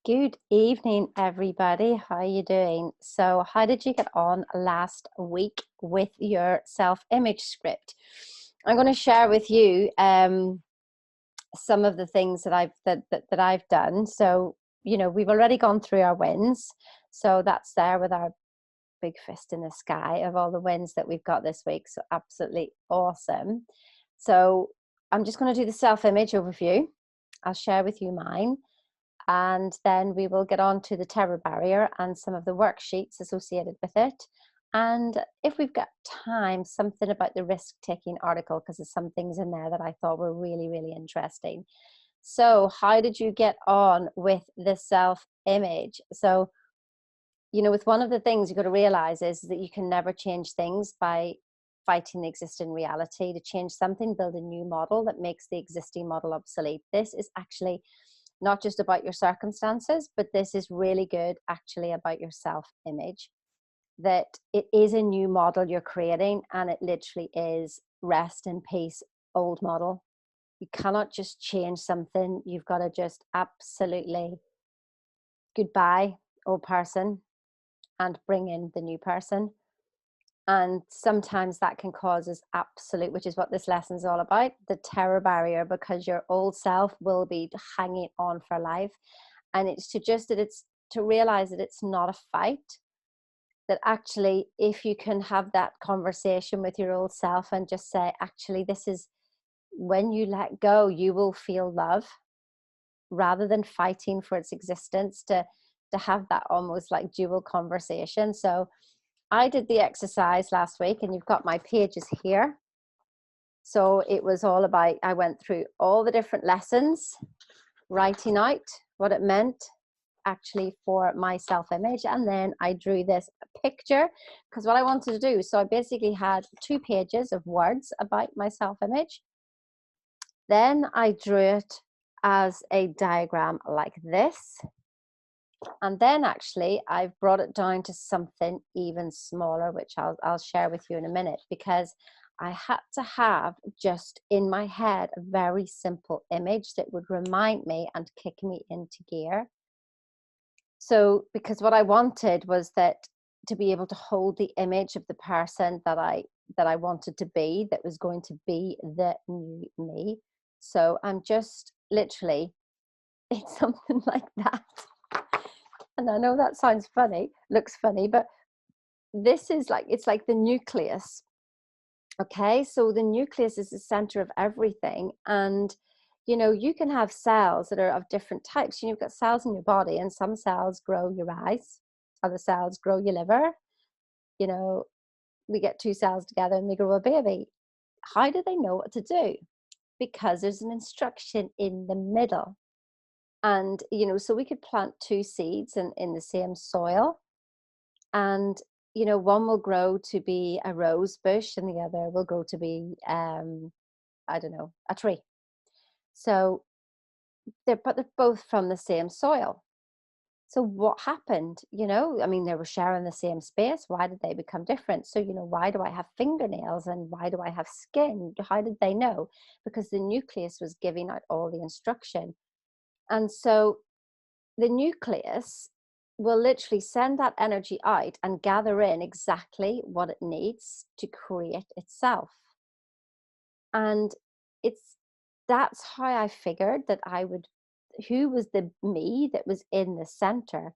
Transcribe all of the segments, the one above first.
Good evening, everybody. How are you doing? So, how did you get on last week with your self-image script? I'm going to share with you some of the things that I've done. So, we've already gone through our wins. So that's there with our big fist in the sky of all the wins that we've got this week. So absolutely awesome. So I'm just going to do the self-image overview. I'll share with you mine. And then we will get on to the terror barrier and some of the worksheets associated with it. And if we've got time, something about the risk-taking article, because there's some things in there that I thought were really, really interesting. So how did you get on with the self-image? So, with one of the things you've got to realize is that you can never change things by fighting the existing reality. To change something, build a new model that makes the existing model obsolete. This is actually not just about your circumstances, but this is really good actually about your self-image, that it is a new model you're creating, and it literally is rest in peace, old model. You cannot just change something. You've got to just absolutely goodbye, old person, and bring in the new person. And sometimes that can cause us absolute, which is what this lesson is all about, the terror barrier, because your old self will be hanging on for life. And it's to realize that it's not a fight, that actually, if you can have that conversation with your old self and just say, actually, this is when you let go, you will feel love, rather than fighting for its existence, to have that almost like dual conversation. So I did the exercise last week, and you've got my pages here. So it was all about, I went through all the different lessons, writing out what it meant actually for my self-image, and then I drew this picture, because what I wanted to do, so I basically had 2 pages of words about my self-image. Then I drew it as a diagram like this. And then actually I've brought it down to something even smaller, which I'll share with you in a minute, because I had to have just in my head a very simple image that would remind me and kick me into gear. So, because what I wanted was that to be able to hold the image of the person that I wanted to be, that was going to be the new me. So I'm just literally, it's something like that. And I know that sounds funny, looks funny, but this is like, it's like the nucleus. Okay, so the nucleus is the center of everything. And, you can have cells that are of different types. You've got cells in your body, and some cells grow your eyes, other cells grow your liver. We get 2 cells together and we grow a baby. How do they know what to do? Because there's an instruction in the middle. And, so we could plant 2 seeds in the same soil, and one will grow to be a rose bush and the other will grow to be I don't know, a tree. So they're both from the same soil. So what happened? I mean, they were sharing the same space. Why did they become different? So, why do I have fingernails and why do I have skin? How did they know? Because the nucleus was giving out all the instruction. And so the nucleus will literally send that energy out and gather in exactly what it needs to create itself. And that's how I figured that who was the me that was in the center,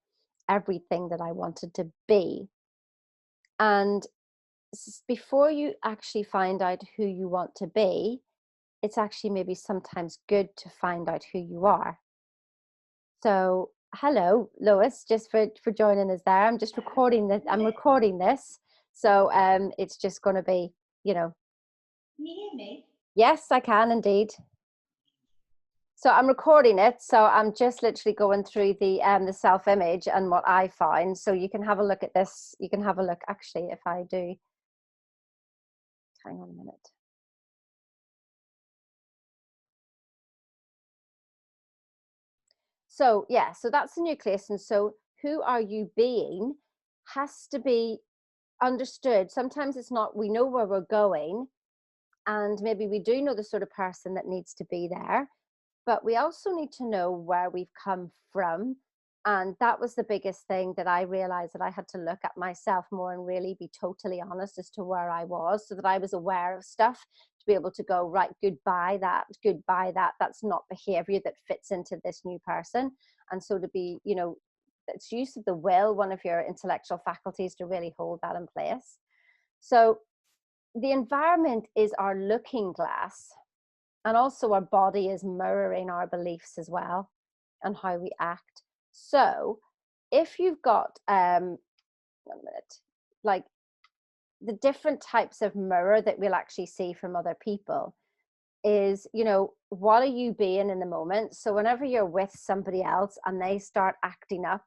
everything that I wanted to be. And before you actually find out who you want to be, it's actually maybe sometimes good to find out who you are. So hello, Lois, just for joining us there. I'm just recording this. I'm recording this. So it's just going to be, Can you hear me? Yes, I can indeed. So I'm recording it. So I'm just literally going through the self-image and what I find. So you can have a look at this. You can have a look actually if I do. Hang on a minute. So yeah, so that's the nucleus. And so who are you being has to be understood. Sometimes it's not, we know where we're going, and maybe we do know the sort of person that needs to be there, but we also need to know where we've come from And that was the biggest thing that I realized, that I had to look at myself more and really be totally honest as to where I was, so that I was aware of stuff to be able to go, right, goodbye that. That's not behavior that fits into this new person. And so to be, it's use of the will, one of your intellectual faculties, to really hold that in place. So the environment is our looking glass, and also our body is mirroring our beliefs as well, and how we act. So if you've got one minute, like, the different types of mirror that we'll actually see from other people is, what are you being in the moment? So whenever you're with somebody else and they start acting up,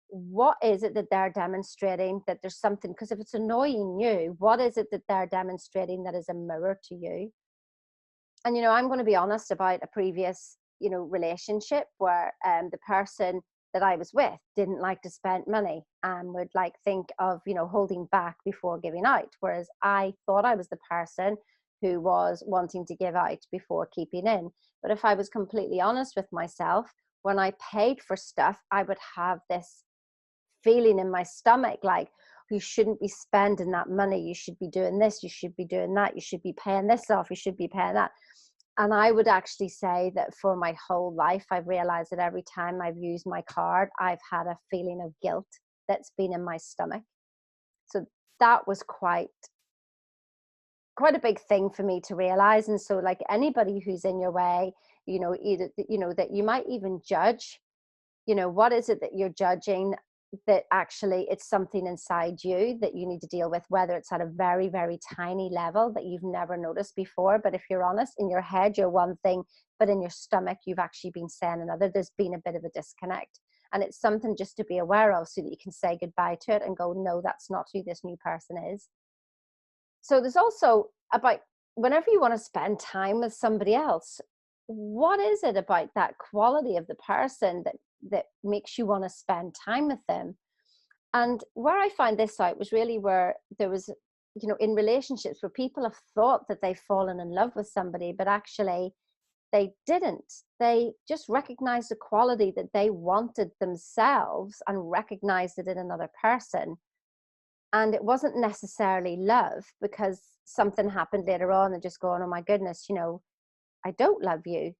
what is it that they're demonstrating that there's something? Because if it's annoying you, what is it that they're demonstrating that is a mirror to you? And I'm going to be honest about a previous relationship where the person that I was with didn't like to spend money and would like think of holding back before giving out, whereas I thought I was the person who was wanting to give out before keeping in. But if I was completely honest with myself, when I paid for stuff, I would have this feeling in my stomach like, you shouldn't be spending that money, you should be doing this, you should be doing that, you should be paying this off, you should be paying that. And I would actually say that for my whole life, I've realized that every time I've used my card, I've had a feeling of guilt that's been in my stomach. So that was quite a big thing for me to realize. And so, like, anybody who's in your way, either that you might even judge, what is it that you're judging, that actually it's something inside you that you need to deal with, whether it's at a very, very tiny level that you've never noticed before. But if you're honest, in your head you're one thing, but in your stomach you've actually been saying another. There's been a bit of a disconnect, and it's something just to be aware of, so that you can say goodbye to it and go, no, that's not who this new person is. So there's also about, whenever you want to spend time with somebody else, what is it about that quality of the person that makes you want to spend time with them? And where I found this out was really where there was, in relationships where people have thought that they've fallen in love with somebody, but actually they didn't. They just recognized the quality that they wanted themselves and recognized it in another person. And it wasn't necessarily love, because something happened later on and just going, oh my goodness, I don't love you.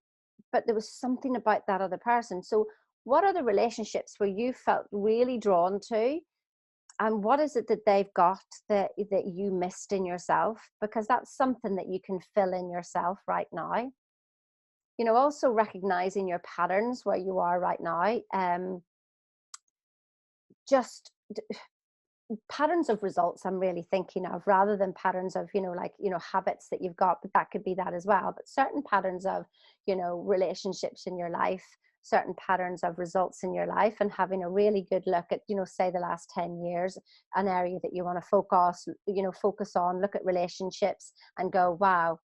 But there was something about that other person. So what are the relationships where you felt really drawn to, and what is it that they've got that you missed in yourself? Because that's something that you can fill in yourself right now. Also recognizing your patterns where you are right now. Just patterns of results I'm really thinking of, rather than patterns of habits that you've got, but that could be that as well. But certain patterns of relationships in your life, certain patterns of results in your life, and having a really good look at say the last 10 years, an area that you want to focus on, look at relationships and go, wow,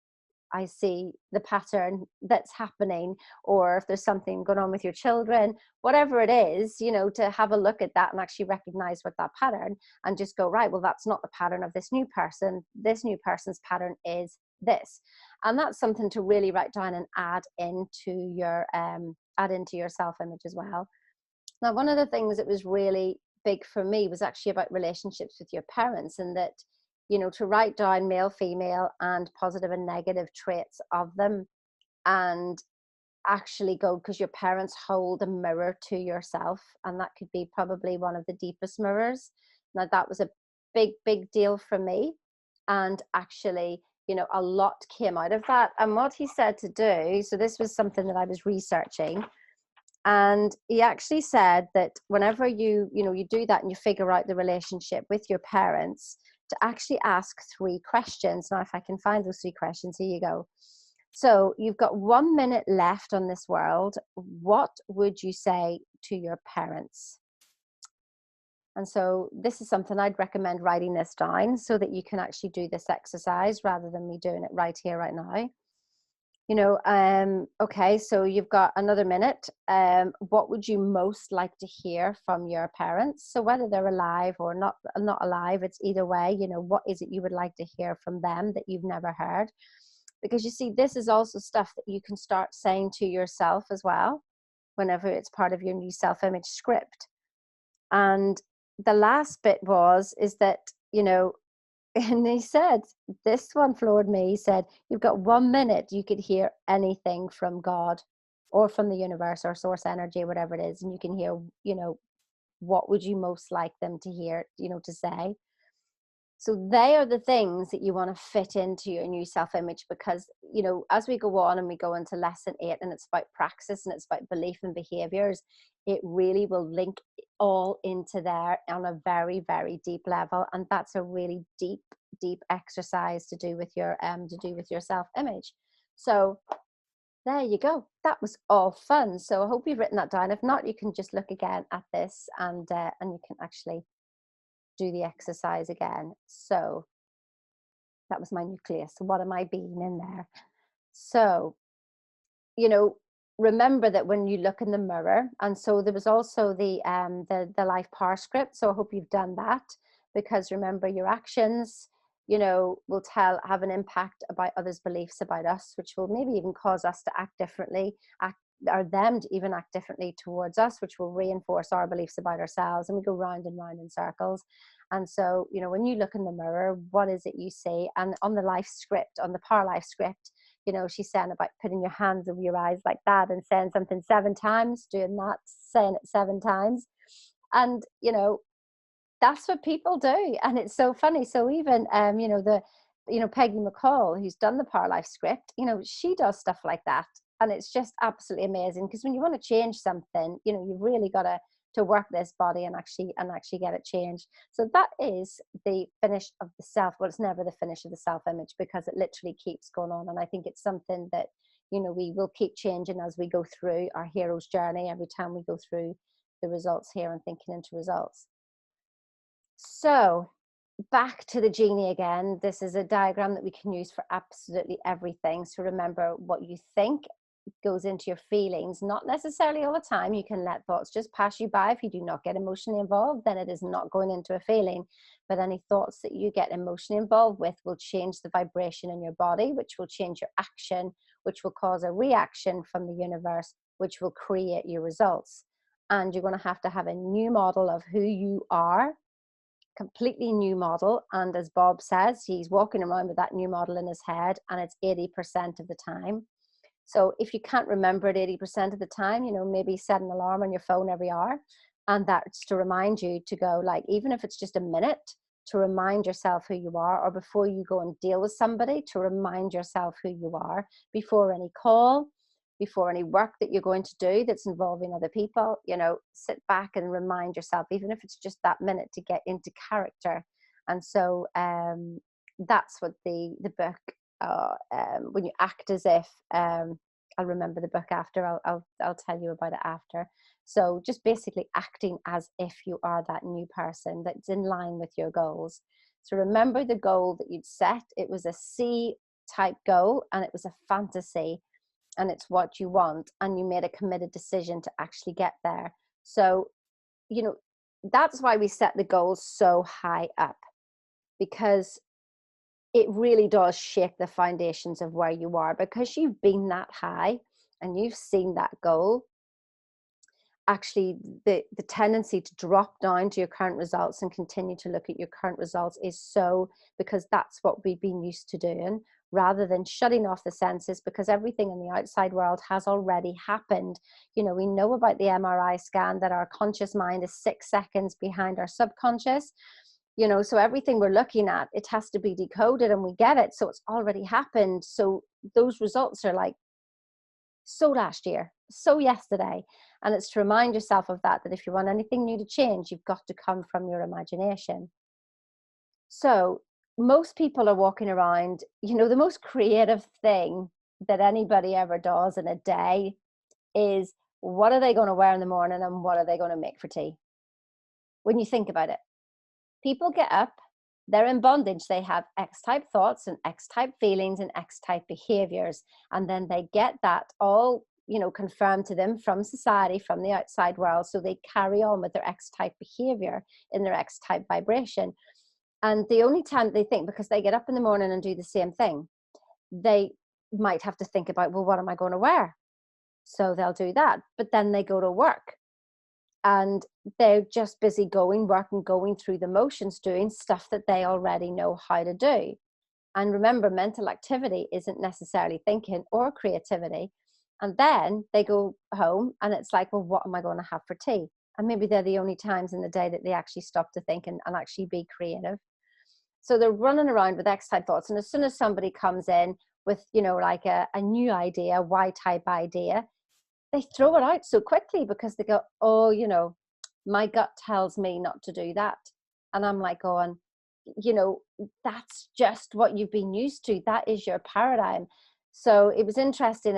I see the pattern that's happening. Or if there's something going on with your children, whatever it is, to have a look at that and actually recognize what that pattern, and just go, right, well, that's not the pattern of this new person. This new person's pattern is this. And that's something to really write down and add into your self-image as well. Now, one of the things that was really big for me was actually about relationships with your parents, and that to write down male, female, and positive and negative traits of them, and actually go, because your parents hold a mirror to yourself, and that could be probably one of the deepest mirrors. Now, that was a big, big deal for me, and actually, a lot came out of that. And what he said to do, so this was something that I was researching, and he actually said that whenever you do that and you figure out the relationship with your parents, to actually ask 3 questions. Now, if I can find those 3 questions, here you go. So you've got 1 minute left on this world. What would you say to your parents? And so this is something I'd recommend writing this down, so that you can actually do this exercise rather than me doing it right here, right now. Okay, so you've got another minute. What would you most like to hear from your parents? So whether they're alive or not alive, it's either way. What is it you would like to hear from them that you've never heard? Because you see, this is also stuff that you can start saying to yourself as well. whenever it's part of your new self-image script. And the last bit is that, you know, and he said, this one floored me. He said, you've got 1 minute, you could hear anything from God or from the universe or source energy, whatever it is. And you can hear, you know, what would you most like them to hear, you know, to say. So they are the things that you want to fit into your new self-image, because, you know, as we go on and we go into lesson 8, and it's about praxis and it's about belief and behaviors, it really will link all into there on a very, very deep level. And that's a really deep, deep exercise to do with your self-image. So there you go. That was all fun. So I hope you've written that down. If not, you can just look again at this, and you can actually do the exercise again. So that was my nucleus. What am I being in there? So, you know, remember that when you look in the mirror, and so there was also the life power script. So I hope you've done that, because remember, your actions, you know, will have an impact about others' beliefs about us, which will maybe even cause us to act differently, or them to even act differently towards us, which will reinforce our beliefs about ourselves, and we go round and round in circles. And so, you know, when you look in the mirror, what is it you see? And on the life script, on the power life script, you know, she's saying about putting your hands over your eyes like that and saying something 7 times, doing that, saying it 7 times. And, you know, that's what people do. And it's so funny. So even, you know, Peggy McCall, who's done the Power Life script, you know, she does stuff like that. And it's just absolutely amazing, because when you want to change something, you know, you've really got to work this body and actually get it changed. So that is the finish of the self. Well, it's never the finish of the self-image, because it literally keeps going on. And I think it's something that, you know, we will keep changing as we go through our hero's journey, every time we go through the results here and thinking into results. So back to the genie again. This is a diagram that we can use for absolutely everything. So remember, what you think goes into your feelings, not necessarily all the time. You can let thoughts just pass you by. If you do not get emotionally involved, then it is not going into a feeling. But any thoughts that you get emotionally involved with will change the vibration in your body, which will change your action, which will cause a reaction from the universe, which will create your results. And you're going to have a new model of who you are, completely new model. And as Bob says, he's walking around with that new model in his head, and it's 80% of the time. So if you can't remember it 80% of the time, you know, maybe set an alarm on your phone every hour, and that's to remind you to go, like, even if it's just a minute, to remind yourself who you are, or before you go and deal with somebody, to remind yourself who you are, before any call, before any work that you're going to do that's involving other people. You know, sit back and remind yourself, even if it's just that minute, to get into character. And so that's what the book, when you act as if, I'll remember the book after, I'll tell you about it after. So just basically acting as if you are that new person that's in line with your goals. So remember the goal that you'd set. It was a C type goal, and it was a fantasy, and it's what you want, and you made a committed decision to actually get there. So, you know, that's why we set the goals so high up, because it really does shake the foundations of where you are, because you've been that high and you've seen that goal. Actually, the tendency to drop down to your current results and continue to look at your current results is so, because that's what we've been used to doing, rather than shutting off the senses, because everything in the outside world has already happened. You know, we know about the MRI scan that our conscious mind is 6 seconds behind our subconscious. You know, so everything we're looking at, it has to be decoded, and we get it. So it's already happened. So those results are like, so last year, so yesterday. And it's to remind yourself of that if you want anything new to change, you've got to come from your imagination. So most people are walking around, you know, the most creative thing that anybody ever does in a day is, what are they going to wear in the morning and what are they going to make for tea? When you think about it, people get up, they're in bondage. They have X type thoughts and X type feelings and X type behaviors. And then they get that all, you know, confirmed to them from society, from the outside world. So they carry on with their X type behavior in their X type vibration. And the only time they think, because they get up in the morning and do the same thing, they might have to think about, well, what am I going to wear? So they'll do that, but then they go to work and they're just busy going through the motions, doing stuff that they already know how to do. And remember, mental activity isn't necessarily thinking or creativity. And then they go home and it's like, well, what am I going to have for tea? And maybe they're the only times in the day that they actually stop to think and actually be creative. So they're running around with X type thoughts. And as soon as somebody comes in with, like a new idea, Y type idea, they throw it out so quickly because they go, oh, my gut tells me not to do that. And I'm like going, that's just what you've been used to. That is your paradigm. So it was interesting,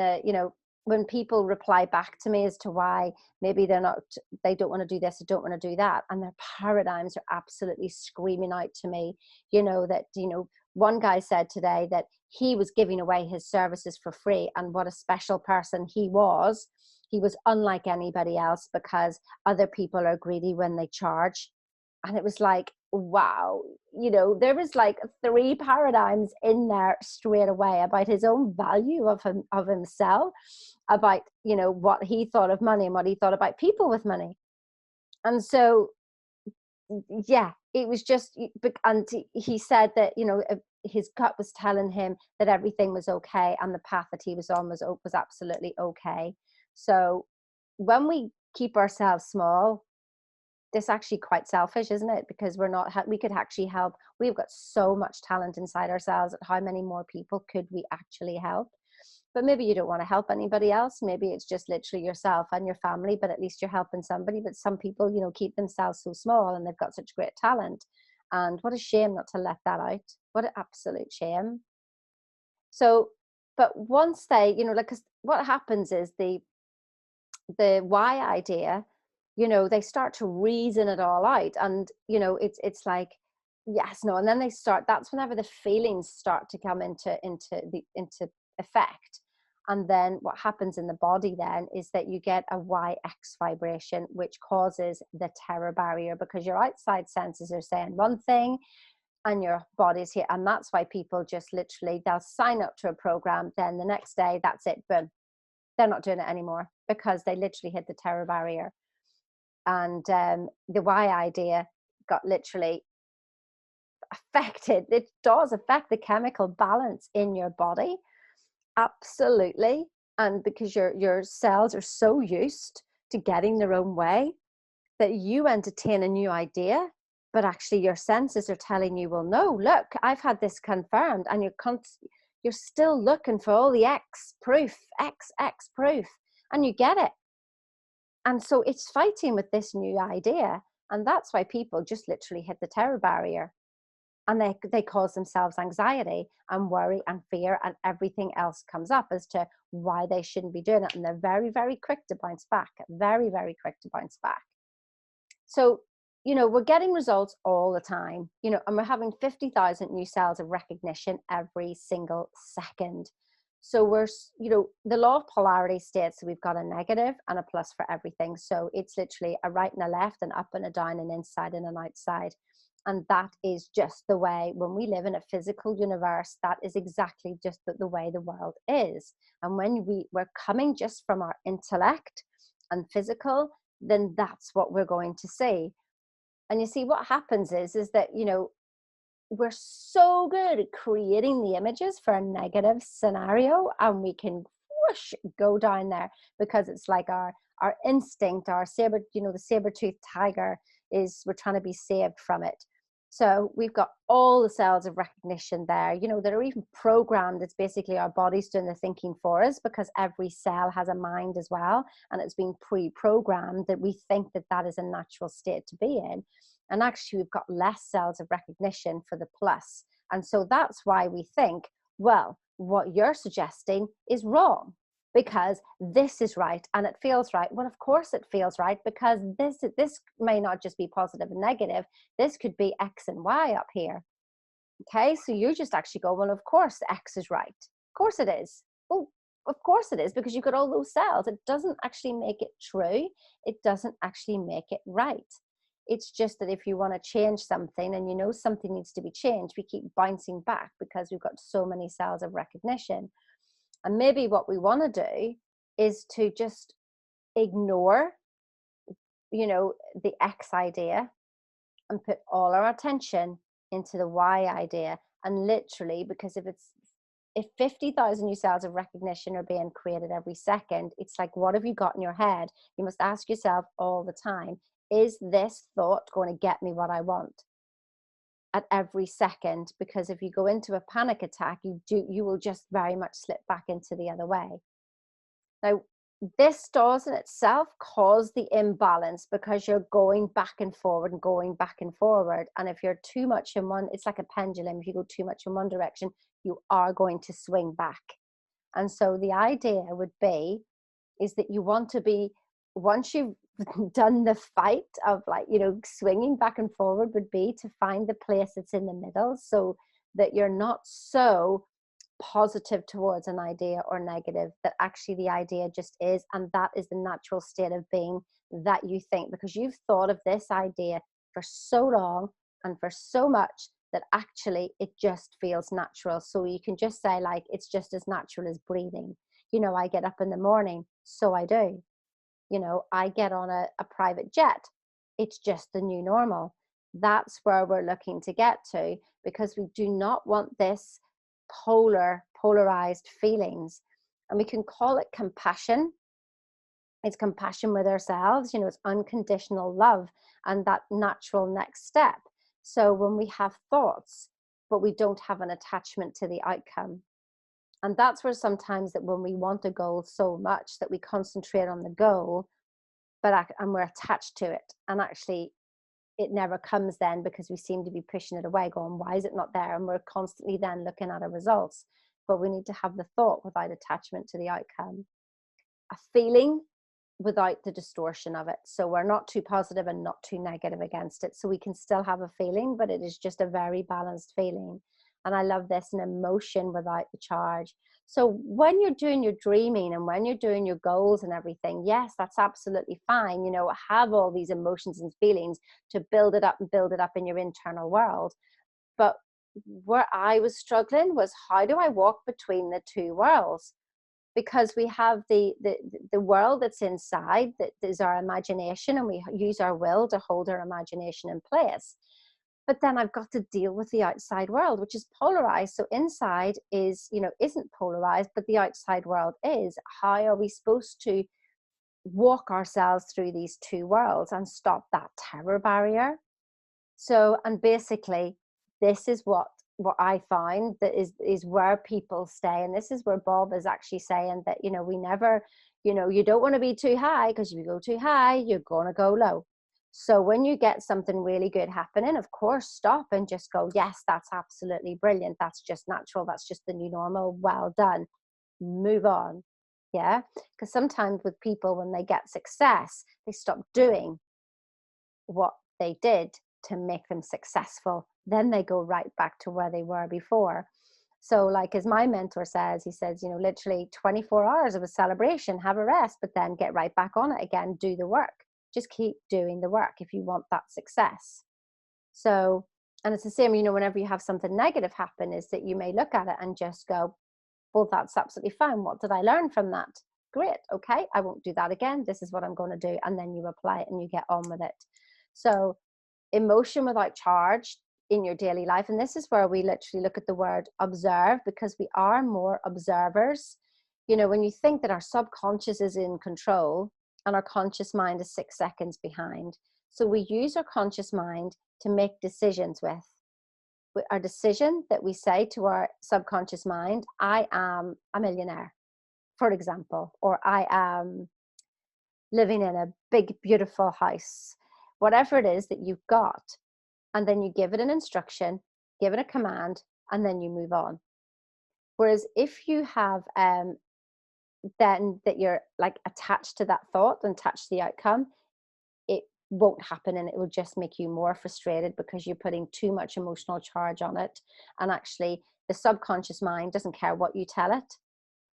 when people reply back to me as to why maybe they don't want to do this or don't want to do that. And their paradigms are absolutely screaming out to me, that, one guy said today that he was giving away his services for free. And what a special person he was. He was unlike anybody else because other people are greedy when they charge. And it was like, wow, there was like 3 paradigms in there straight away about his own value of himself, about, what he thought of money and what he thought about people with money. And so, yeah, it was just, and he said that, his gut was telling him that everything was okay and the path that he was on was absolutely okay. So when we keep ourselves small, this actually quite selfish, isn't it? Because we could actually help. We've got so much talent inside ourselves. How many more people could we actually help? But maybe you don't want to help anybody else. Maybe it's just literally yourself and your family, but at least you're helping somebody. But some people, keep themselves so small and they've got such great talent. And what a shame not to let that out. What an absolute shame. So, but once they, cause what happens is the why idea, they start to reason it all out, and it's like yes, no, and then that's whenever the feelings start to come into effect. And then what happens in the body then is that you get a YX vibration, which causes the terror barrier, because your outside senses are saying one thing and your body's here. And that's why people just literally, they'll sign up to a program, then the next day, that's it, boom, they're not doing it anymore because they literally hit the terror barrier. And the why idea got literally affected. It does affect the chemical balance in your body, absolutely. And because your cells are so used to getting their own way, that you entertain a new idea, but actually your senses are telling you, well, no, look, I've had this confirmed. And you're still looking for all the X proof, X proof, and you get it. And so it's fighting with this new idea. And that's why people just literally hit the terror barrier. And they cause themselves anxiety and worry and fear, and everything else comes up as to why they shouldn't be doing it. And they're very, very quick to bounce back, very, very quick to bounce back. So, we're getting results all the time, and we're having 50,000 new cells of recognition every single second. So the law of polarity states that we've got a negative and a plus for everything. So it's literally a right and a left, an up and a down, an inside and an outside. And that is just the way, when we live in a physical universe, that is exactly just the way the world is. And when we're coming just from our intellect and physical, then that's what we're going to see. And you see, what happens is that, we're so good at creating the images for a negative scenario, and we can whoosh, go down there, because it's like our instinct, our saber, the saber-toothed tiger we're trying to be saved from it. So we've got all the cells of recognition there, that are even programmed. It's basically our body's doing the thinking for us, because every cell has a mind as well. And it's been pre-programmed that we think that is a natural state to be in. And actually, we've got less cells of recognition for the plus. And so that's why we think, well, what you're suggesting is wrong, because this is right and it feels right. Well, of course it feels right, because this may not just be positive and negative. This could be X and Y up here. Okay, so you just actually go, well, of course X is right. Of course it is. Well, of course it is, because you've got all those cells. It doesn't actually make it true. It doesn't actually make it right. It's just that if you want to change something and something needs to be changed, we keep bouncing back because we've got so many cells of recognition. And maybe what we want to do is to just ignore, the X idea and put all our attention into the Y idea. And literally, because if 50,000 new cells of recognition are being created every second, it's like, what have you got in your head? You must ask yourself all the time, is this thought going to get me what I want? At every second, because if you go into a panic attack, you will just very much slip back into the other way. Now, this does in itself cause the imbalance because you're going back and forward and going back and forward. And if you're too much in one, it's like a pendulum. If you go too much in one direction, you are going to swing back. And so the idea would be is that you want to be, once you've done the fight of swinging back and forward, would be to find the place that's in the middle, so that you're not so positive towards an idea or negative, that actually the idea just is, and that is the natural state of being that you think, because you've thought of this idea for so long and for so much that actually it just feels natural. So you can just say, like, it's just as natural as breathing. I get up in the morning, so I do. I get on a private jet. It's just the new normal. That's where we're looking to get to, because we do not want this polarized feelings. And we can call it compassion. It's compassion with ourselves, it's unconditional love and that natural next step. So when we have thoughts, but we don't have an attachment to the outcome. And that's where sometimes that when we want a goal so much that we concentrate on the goal, and we're attached to it. And actually it never comes then, because we seem to be pushing it away, going, why is it not there? And we're constantly then looking at our results. But we need to have the thought without attachment to the outcome, a feeling without the distortion of it. So we're not too positive and not too negative against it. So we can still have a feeling, but it is just a very balanced feeling. And I love this, an emotion without the charge. So when you're doing your dreaming and when you're doing your goals and everything, yes, that's absolutely fine. Have all these emotions and feelings to build it up in your internal world. But where I was struggling was, how do I walk between the two worlds? Because we have the world that's inside, that is our imagination, and we use our will to hold our imagination in place. But then I've got to deal with the outside world, which is polarized. So inside isn't polarized, but the outside world is. How are we supposed to walk ourselves through these two worlds and stop that terror barrier? So, and basically, this is what I find that is where people stay. And this is where Bob is actually saying that, we never, you don't want to be too high, because if you go too high, you're going to go low. So when you get something really good happening, of course, stop and just go, yes, that's absolutely brilliant. That's just natural. That's just the new normal. Well done. Move on. Yeah. Because sometimes with people, when they get success, they stop doing what they did to make them successful. Then they go right back to where they were before. So like, as my mentor says, he says, literally 24 hours of a celebration, have a rest, but then get right back on it again, do the work. Just keep doing the work if you want that success. So, and it's the same, whenever you have something negative happen, is that you may look at it and just go, well, that's absolutely fine. What did I learn from that? Great. Okay. I won't do that again. This is what I'm going to do. And then you apply it and you get on with it. So emotion without charge in your daily life. And this is where we literally look at the word observe, because we are more observers. When you think that our subconscious is in control and our conscious mind is 6 seconds behind. So we use our conscious mind to make decisions with. Our decision that we say to our subconscious mind, I am a millionaire, for example, or I am living in a big, beautiful house, whatever it is that you've got. And then you give it an instruction, give it a command, and then you move on. Whereas if you have then that you're like attached to that thought and attached to the outcome, it won't happen, and it will just make you more frustrated because you're putting too much emotional charge on it. And actually the subconscious mind doesn't care what you tell it.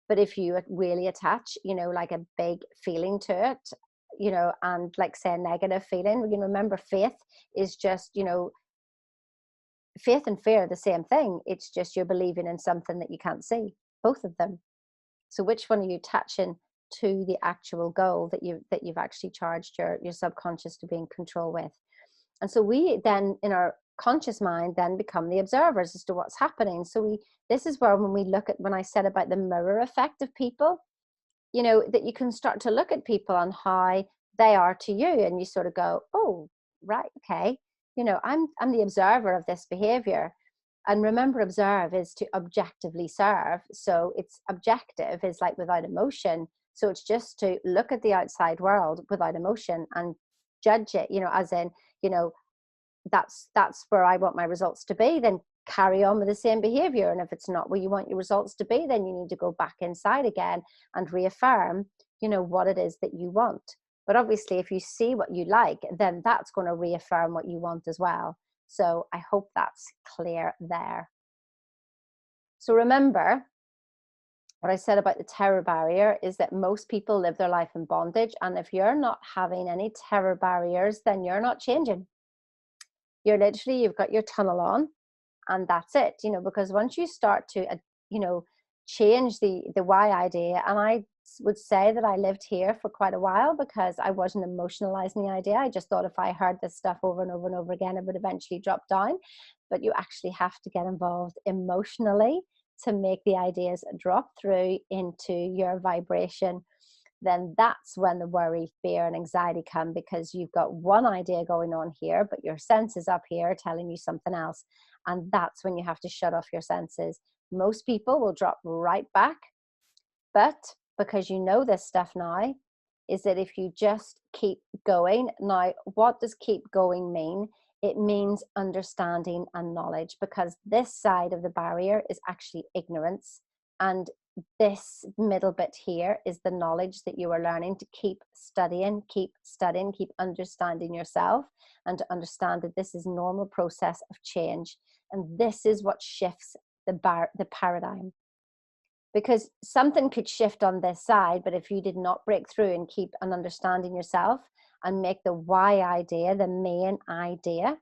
But if you really attach, like a big feeling to it, and like say a negative feeling, remember faith is just, faith and fear are the same thing. It's just you're believing in something that you can't see, both of them. So which one are you attaching to the actual goal that you've actually charged your subconscious to be in control with. And so we then, in our conscious mind, then become the observers as to what's happening. So this is where, when I said about the mirror effect of people, that you can start to look at people on how they are to you, and you sort of go, oh, right, okay, I'm the observer of this behavior. And remember, observe is to objectively serve. So it's objective is like without emotion. So it's just to look at the outside world without emotion and judge it, as in, that's where I want my results to be, then carry on with the same behavior. And if it's not where you want your results to be, then you need to go back inside again and reaffirm, what it is that you want. But obviously, if you see what you like, then that's going to reaffirm what you want as well. So I hope that's clear there. So remember, what I said about the terror barrier is that most people live their life in bondage. And if you're not having any terror barriers, then you're not changing. You've got your tunnel on, and that's it, because once you start to, change the why idea, and I would say that I lived here for quite a while because I wasn't emotionalizing the idea. I just thought if I heard this stuff over and over and over again, it would eventually drop down. But you actually have to get involved emotionally to make the ideas drop through into your vibration. Then that's when the worry, fear, and anxiety come, because you've got one idea going on here, but your senses up here telling you something else. And that's when you have to shut off your senses. Most people will drop right back. But because you know this stuff now, is that if you just keep going. Now, what does keep going mean? It means understanding and knowledge, because this side of the barrier is actually ignorance. And this middle bit here is the knowledge that you are learning to keep studying, keep understanding yourself, and to understand that this is a normal process of change. And this is what shifts the paradigm. Because something could shift on this side, but if you did not break through and keep on understanding yourself and make the why idea the main idea,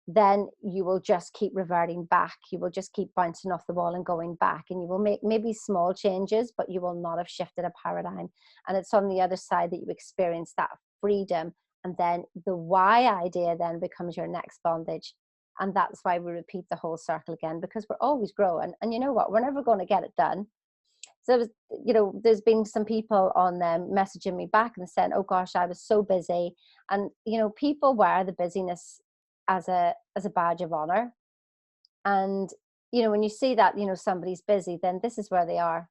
then you will just keep reverting back. You will just keep bouncing off the wall and going back, and you will make maybe small changes, but you will not have shifted a paradigm. And it's on the other side that you experience that freedom, and then the why idea then becomes your next bondage. And that's why we repeat the whole circle again, because we're always growing. And you know what? We're never going to get it done. So, there's been some people on them messaging me back and saying, oh gosh, I was so busy. And, people wear the busyness as a badge of honor. And, when you see that, somebody's busy, then this is where they are.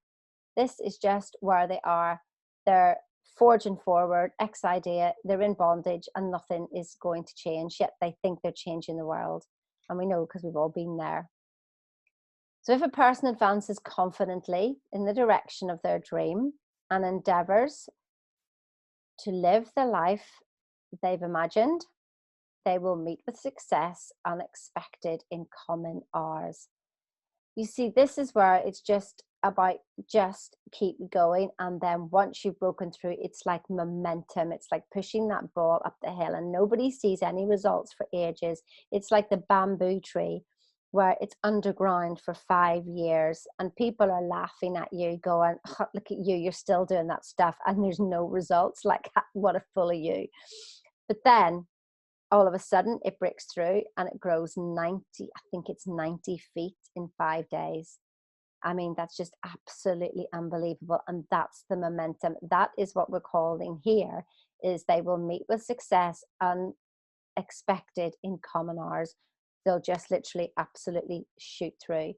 This is just where they are. They're forging forward, X idea, they're in bondage, and nothing is going to change, yet they think they're changing the world. And we know, because we've all been there. So if a person advances confidently in the direction of their dream and endeavors to live the life they've imagined, they will meet with success unexpected in common hours. You see, this is where it's just about just keep going. And then once you've broken through, it's like momentum. It's like pushing that ball up the hill, and nobody sees any results for ages. It's like the bamboo tree, where it's underground for 5 years and people are laughing at you going, oh, look at you, you're still doing that stuff and there's no results. Like, what a fool of you. But then all of a sudden it breaks through and it grows 90 feet in 5 days. I mean, that's just absolutely unbelievable. And that's the momentum. That is what we're calling here, is they will meet with success unexpected in common hours. They'll just literally absolutely shoot through.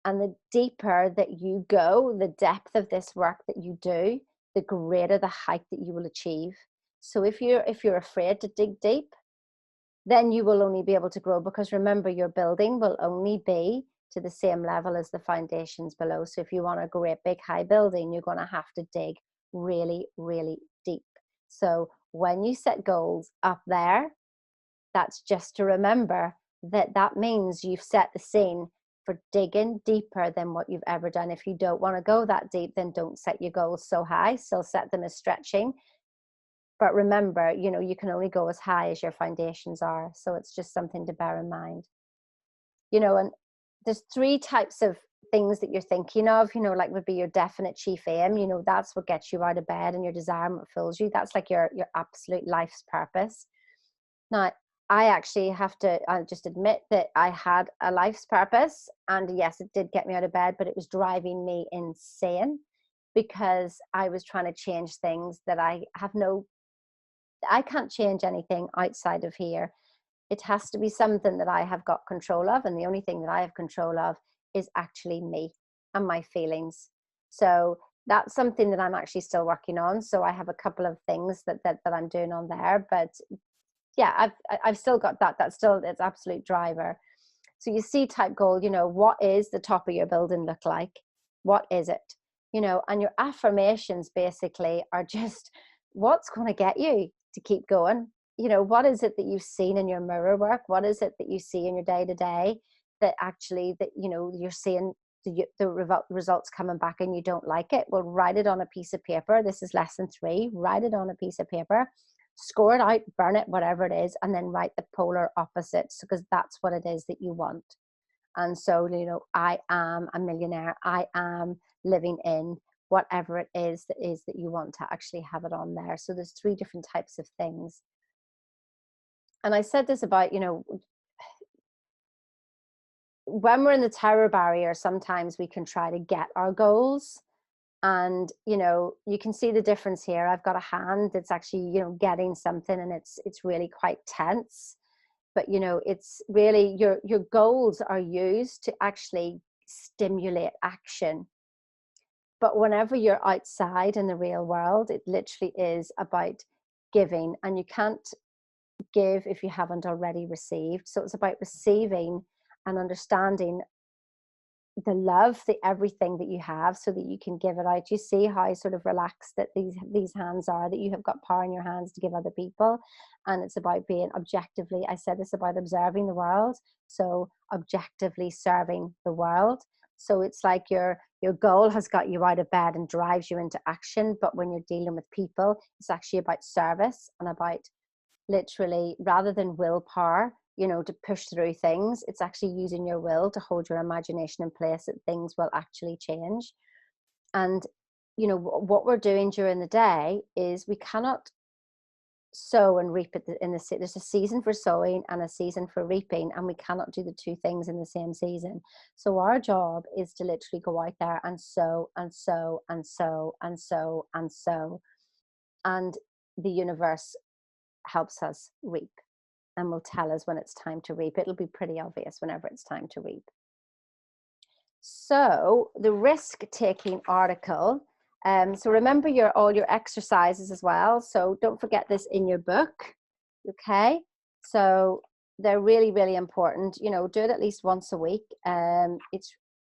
And the deeper that you go, the depth of this work that you do, the greater the height that you will achieve. So if you're afraid to dig deep, then you will only be able to grow, because remember, your building will only be to the same level as the foundations below. So if you want a great big high building, you're going to have to dig really, really deep. So when you set goals up there, that's just to remember that means you've set the scene for digging deeper than what you've ever done. If you don't want to go that deep, then don't set your goals so high. Still set them as stretching. But remember, you can only go as high as your foundations are. So it's just something to bear in mind. And there's 3 types of things that you're thinking of, like would be your definite chief aim. That's what gets you out of bed, and your desire and what fills you. That's like your absolute life's purpose. Now, I actually have to just admit that I had a life's purpose, and yes, it did get me out of bed, but it was driving me insane because I was trying to change things that I can't change anything outside of here. It has to be something that I have got control of, and the only thing that I have control of is actually me and my feelings. So that's something that I'm actually still working on. So I have a couple of things that I'm doing on there, but yeah, I've still got that. That's still its absolute driver. So you see type goal, what is the top of your building look like? What is it? And your affirmations basically are just what's going to get you to keep going. What is it that you've seen in your mirror work? What is it that you see in your day to day that actually that, you're seeing the results coming back and you don't like it? Well, write it on a piece of paper. This is lesson 3. Write it on a piece of paper, score it out, burn it, whatever it is, and then write the polar opposites, because that's what it is that you want. And so, I am a millionaire. I am living in whatever it is that you want to actually have it on there. So there's 3 different types of things. And I said this about, when we're in the terror barrier, sometimes we can try to get our goals. And you can see the difference here. I've got a hand that's actually getting something, and it's really quite tense. But it's really your goals are used to actually stimulate action. But whenever you're outside in the real world, it literally is about giving, and you can't give if you haven't already received. So it's about receiving and understanding the love, the everything that you have, so that you can give it out. You see how sort of relaxed that these hands are, that you have got power in your hands to give other people. And it's about being objectively, I said this about observing the world, so objectively serving the world. So it's like your goal has got you out of bed and drives you into action. But when you're dealing with people, it's actually about service and about literally, rather than willpower, to push through things, it's actually using your will to hold your imagination in place that things will actually change. And what we're doing during the day is we cannot sow and reap there's a season for sowing and a season for reaping, and we cannot do the 2 things in the same season. So our job is to literally go out there and sow and sow and sow and sow and sow, and the universe helps us reap and will tell us when it's time to reap. It'll be pretty obvious whenever it's time to reap. So the risk-taking article. So remember all your exercises as well. So don't forget this in your book. Okay. So they're really, really important. Do it at least once a week. And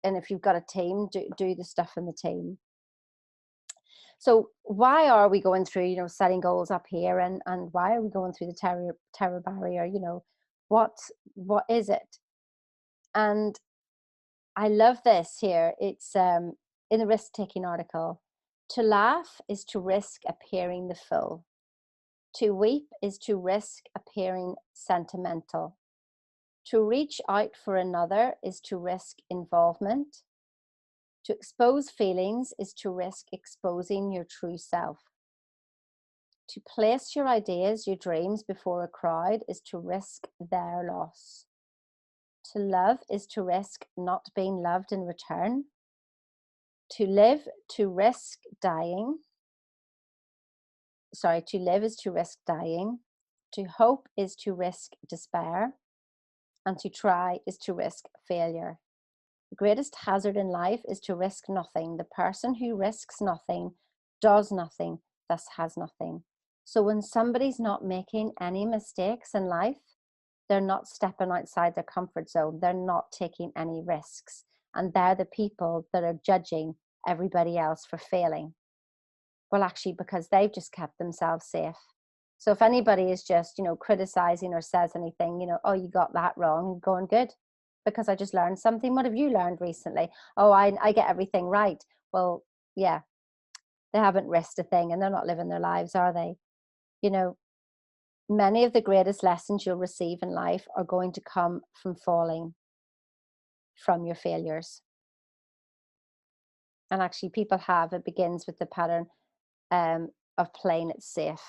if you've got a team, do the stuff in the team. So why are we going through, setting goals up here, and why are we going through the terror barrier? What is it? And I love this here. It's in the risk-taking article. To laugh is to risk appearing the fool. To weep is to risk appearing sentimental. To reach out for another is to risk involvement. To expose feelings is to risk exposing your true self. To place your ideas, your dreams before a crowd is to risk their loss. To love is to risk not being loved in return. To live to risk dying. To live is to risk dying. To hope is to risk despair. And to try is to risk failure. The greatest hazard in life is to risk nothing. The person who risks nothing does nothing, thus has nothing. So when somebody's not making any mistakes in life, they're not stepping outside their comfort zone. They're not taking any risks. And they're the people that are judging everybody else for failing. Well, actually, because they've just kept themselves safe. So if anybody is just, criticizing or says anything, oh, you got that wrong, going good, because I just learned something. What have you learned recently? Oh, I get everything right. Well, yeah, they haven't risked a thing, and they're not living their lives, are they? Many of the greatest lessons you'll receive in life are going to come from falling, from your failures. And actually people have, it begins with the pattern of playing it safe.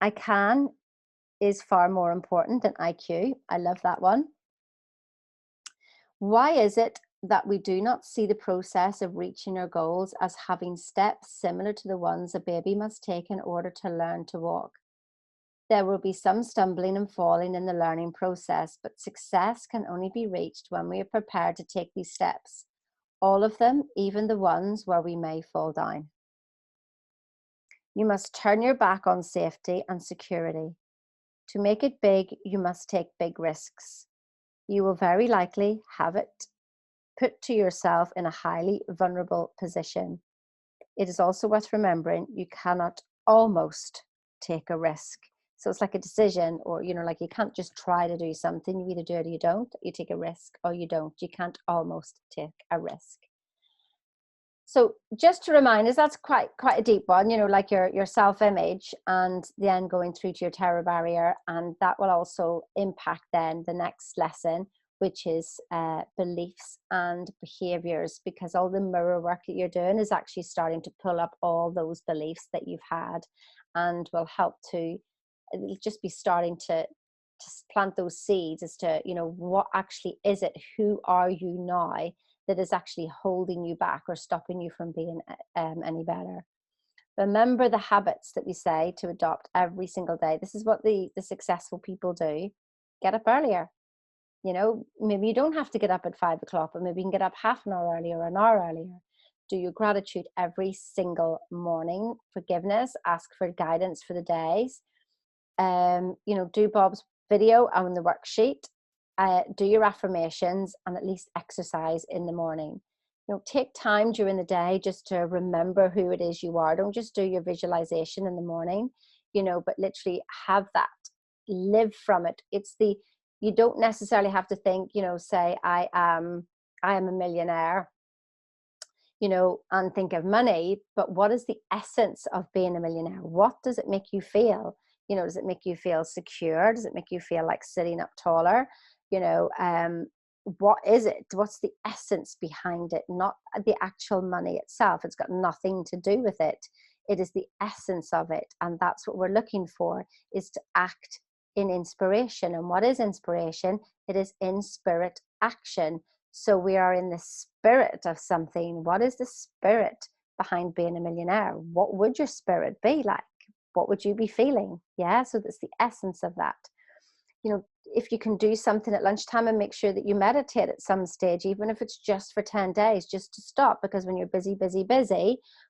I can is far more important than IQ. I love that one. Why is it that we do not see the process of reaching our goals as having steps similar to the ones a baby must take in order to learn to walk? There will be some stumbling and falling in the learning process, but success can only be reached when we are prepared to take these steps. All of them, even the ones where we may fall down. You must turn your back on safety and security. To make it big, you must take big risks. You will very likely have it put to yourself in a highly vulnerable position. It is also worth remembering you cannot almost take a risk. So it's like a decision, or, like you can't just try to do something. You either do it or you don't. You take a risk or you don't. You can't almost take a risk. So just to remind us, that's quite a deep one, like your self-image, and then going through to your terror barrier, and that will also impact then the next lesson, which is beliefs and behaviors, because all the mirror work that you're doing is actually starting to pull up all those beliefs that you've had, and will help to, it'll just be starting to plant those seeds as to, what actually is it, who are you now, that is actually holding you back or stopping you from being any better. Remember the habits that we say to adopt every single day. This is what the successful people do. Get up earlier. Maybe you don't have to get up at 5 o'clock, but maybe you can get up half an hour earlier or an hour earlier. Do your gratitude every single morning. Forgiveness, ask for guidance for the days. Do Bob's video on the worksheet. Do your affirmations, and at least exercise in the morning. Take time during the day just to remember who it is you are. Don't just do your visualization in the morning, but literally have that, live from it. You don't necessarily have to think, say I am a millionaire, and think of money, but what is the essence of being a millionaire? What does it make you feel? Does it make you feel secure? Does it make you feel like sitting up taller? What is it? What's the essence behind it? Not the actual money itself. It's got nothing to do with it. It is the essence of it. And that's what we're looking for, is to act in inspiration. And what is inspiration? It is in spirit action. So we are in the spirit of something. What is the spirit behind being a millionaire? What would your spirit be like? What would you be feeling? Yeah, so that's the essence of that. If you can do something at lunchtime, and make sure that you meditate at some stage, even if it's just for 10 days, just to stop, because when you're busy,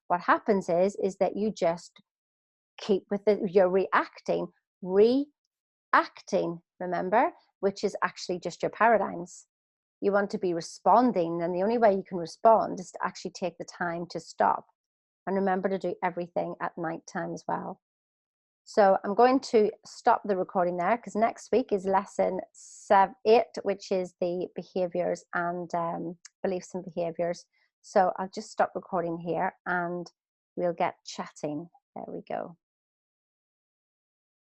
what happens is that you just keep with it. You're reacting, remember, which is actually just your paradigms. You want to be responding, and the only way you can respond is to actually take the time to stop. And remember to do everything at nighttime as well. So I'm going to stop the recording there, because next week is lesson 8, which is the behaviors and beliefs and behaviors. So I'll just stop recording here and we'll get chatting. There we go.